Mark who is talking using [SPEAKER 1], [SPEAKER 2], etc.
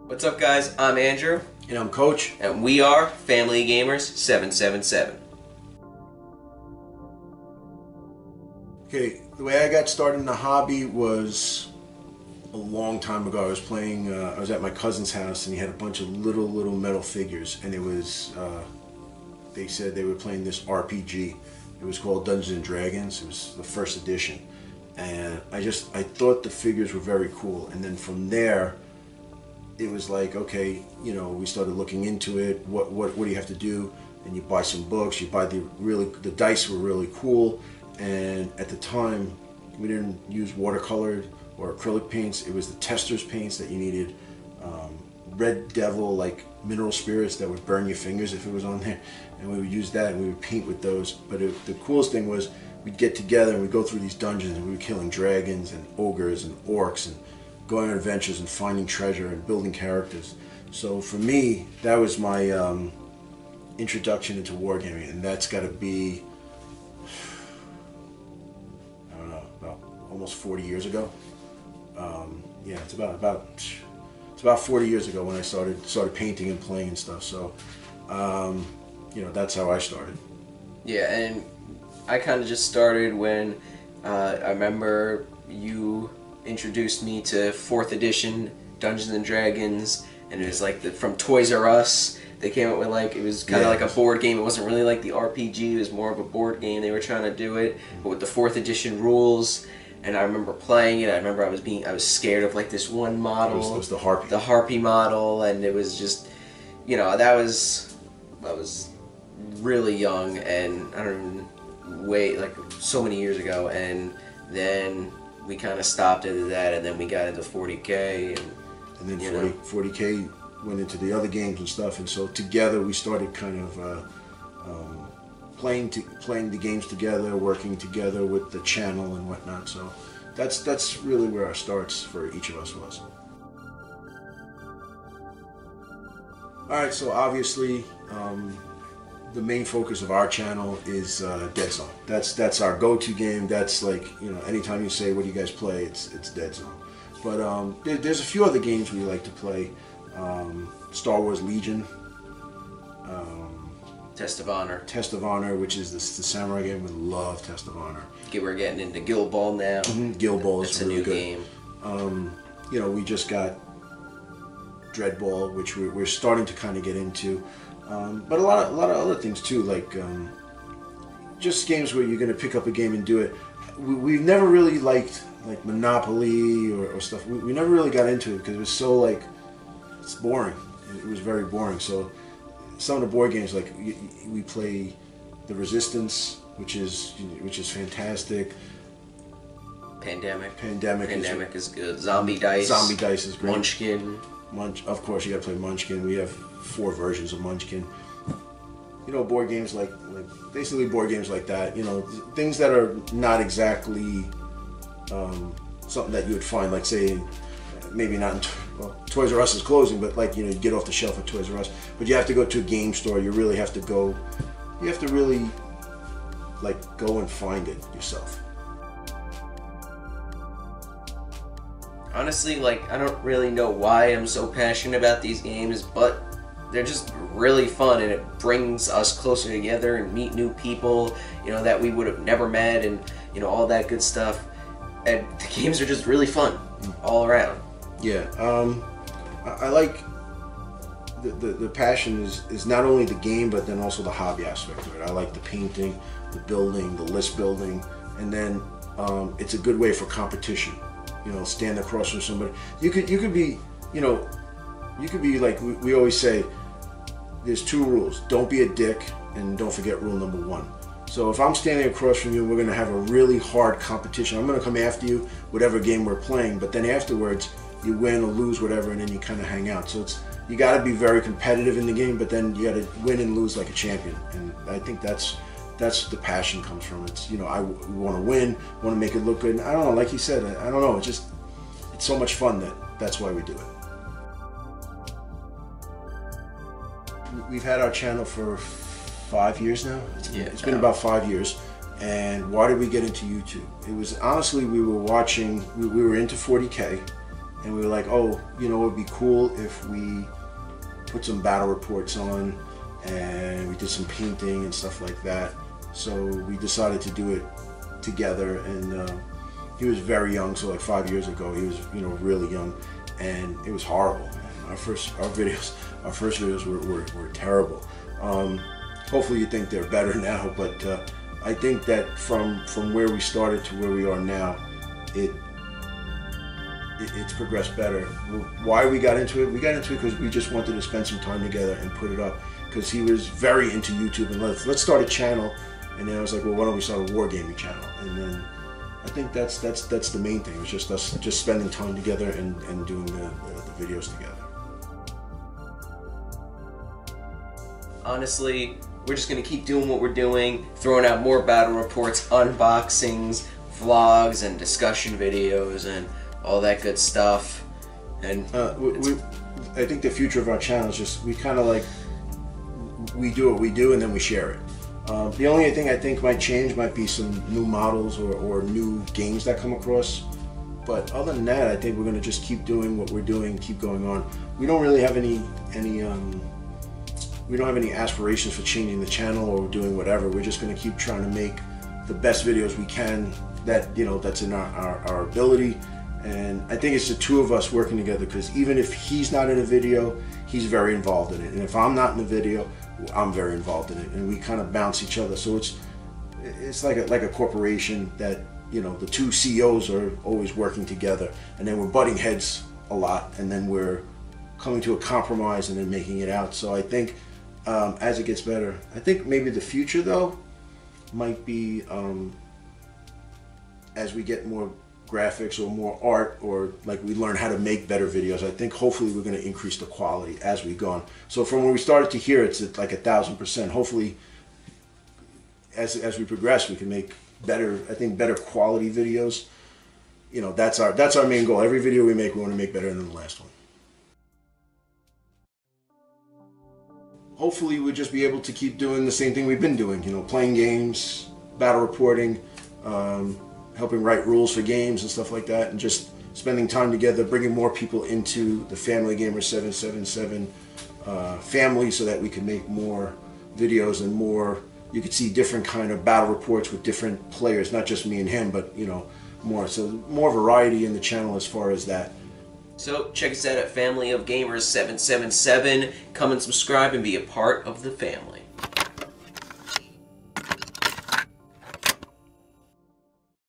[SPEAKER 1] What's up, guys? I'm Andrew.
[SPEAKER 2] And I'm Coach.
[SPEAKER 1] And we are Family Gamers 777.
[SPEAKER 2] Okay, the way I got started in the hobby was a long time ago. I was playing, I was at my cousin's house and he had a bunch of little metal figures, and it was, they said they were playing this RPG. It was called Dungeons and Dragons. It was the first edition. And I thought the figures were very cool. And then from there, it was like, okay, you know, we started looking into it. What do you have to do? And you buy some books. You buy the dice were really cool. And at the time, we didn't use watercolored or acrylic paints. It was the tester's paints that you needed. Red Devil, like mineral spirits that would burn your fingers if it was on there. And we would use that and we would paint with those. But the coolest thing was we'd get together and we'd go through these dungeons and we were killing dragons and ogres and orcs and going on adventures and finding treasure and building characters. So for me, that was my introduction into wargaming, and that's got to be, I don't know, about almost 40 years ago. Yeah, it's about 40 years ago when I started painting and playing and stuff. So, you know, that's how I started.
[SPEAKER 1] Yeah, and I kind of just started when I remember you introduced me to 4th edition Dungeons and Dragons, and it was like from Toys R Us. They came up with it was kind of like a board game. It wasn't really like the RPG, it was more of a board game. They were trying to do it, but with the 4th edition rules. And I remember playing it. I remember I was scared of like this one model.
[SPEAKER 2] It was the Harpy.
[SPEAKER 1] The Harpy model, and it was just, you know, I was really young, and I don't even like so many years ago, and then we kind of stopped into that, and then we got into 40K,
[SPEAKER 2] and then 40K went into the other games and stuff, and so together we started kind of playing the games together, working together with the channel and whatnot. So that's really where our starts for each of us was. All right, so obviously the main focus of our channel is Dead Zone. That's our go-to game. That's like, you know, anytime you say, what do you guys play, it's Dead Zone. But there's a few other games we like to play. Star Wars Legion.
[SPEAKER 1] Test of Honor.
[SPEAKER 2] Test of Honor, which is the samurai game. We love Test of Honor.
[SPEAKER 1] We're getting into Guild Ball now.
[SPEAKER 2] Guild Ball is really good.
[SPEAKER 1] It's a new game.
[SPEAKER 2] You know, we just got Dread Ball, which we're starting to kind of get into. But a lot of other things too, like just games where you're going to pick up a game and do it. We've never really liked like Monopoly or stuff. We never really got into it because it was so it's boring. It was very boring. So some of the board games, like we play the Resistance, which is fantastic.
[SPEAKER 1] Pandemic is good. Zombie Dice
[SPEAKER 2] is great.
[SPEAKER 1] Munchkin.
[SPEAKER 2] Of course, you got to play Munchkin. We have 4 versions of Munchkin. You know, board games like basically board games like that. You know, things that are not exactly something that you would find, like say, maybe not in Toys R Us is closing, but like, you know, you get off the shelf at Toys R Us. But you have to go to a game store. You really have to go. You have to really like go and find it yourself.
[SPEAKER 1] Honestly, like, I don't really know why I'm so passionate about these games, but they're just really fun, and it brings us closer together and meet new people, you know, that we would have never met, and, you know, all that good stuff. And the games are just really fun all around.
[SPEAKER 2] Yeah, I like the passion is not only the game, but then also the hobby aspect of it. I like the painting, the building, the list building, and then it's a good way for competition. You know, stand across from somebody. You could be, you know, you could be like we always say. There's 2 rules: don't be a dick, and don't forget rule number 1. So if I'm standing across from you, we're going to have a really hard competition. I'm going to come after you, whatever game we're playing. But then afterwards, you win or lose, whatever, and then you kind of hang out. So you got to be very competitive in the game, but then you got to win and lose like a champion. And I think that's the passion comes from. It's, you know, we want to win, want to make it look good. And I don't know, like you said, I don't know. It's so much fun that's why we do it. We've had our channel for 5 years now. It's been about 5 years. And why did we get into YouTube? It was honestly, we were into 40K, and we were like, oh, you know, it would be cool if we put some battle reports on, and we did some painting and stuff like that. So we decided to do it together, and he was very young, so like 5 years ago, he was, you know, really young, and it was horrible. Our first videos were terrible. Hopefully you think they're better now, but I think that from where we started to where we are now, it's progressed better. Why we got into it? We got into it because we just wanted to spend some time together and put it up. Because he was very into YouTube, and let's start a channel. And then I was like, well, why don't we start a wargaming channel? And then I think that's the main thing. It's just us just spending time together and doing the videos together.
[SPEAKER 1] Honestly, we're just going to keep doing what we're doing, throwing out more battle reports, unboxings, vlogs, and discussion videos, and all that good stuff. And
[SPEAKER 2] I think the future of our channel is just, we kind of like, we do what we do and then we share it. The only thing I think might change might be some new models or new games that come across. But other than that, I think we're going to just keep doing what we're doing, keep going on. We don't really have any we don't have any aspirations for changing the channel or doing whatever. We're just going to keep trying to make the best videos we can that, you know, that's in our ability. And I think it's the two of us working together, because even if he's not in a video, he's very involved in it. And if I'm not in the video, I'm very involved in it. And we kind of bounce each other. So it's like a corporation that, you know, the two CEOs are always working together, and then we're butting heads a lot, and then we're coming to a compromise and then making it out. So I think as it gets better, I think maybe the future though might be as we get more graphics or more art, or like we learn how to make better videos, I think hopefully we're going to increase the quality as we go on. So from when we started to here, it's at like 1,000%. Hopefully as we progress, we can make better, I think, better quality videos. You know, that's our main goal. Every video we make, we want to make better than the last one. Hopefully we'll just be able to keep doing the same thing we've been doing, you know, playing games, battle reporting, helping write rules for games and stuff like that, and just spending time together, bringing more people into the Family Gamer 777 family, so that we can make more videos and more, you could see different kind of battle reports with different players, not just me and him, but, you know, more variety in the channel as far as that.
[SPEAKER 1] So check us out at Family of Gamers 777. Come and subscribe and be a part of the family.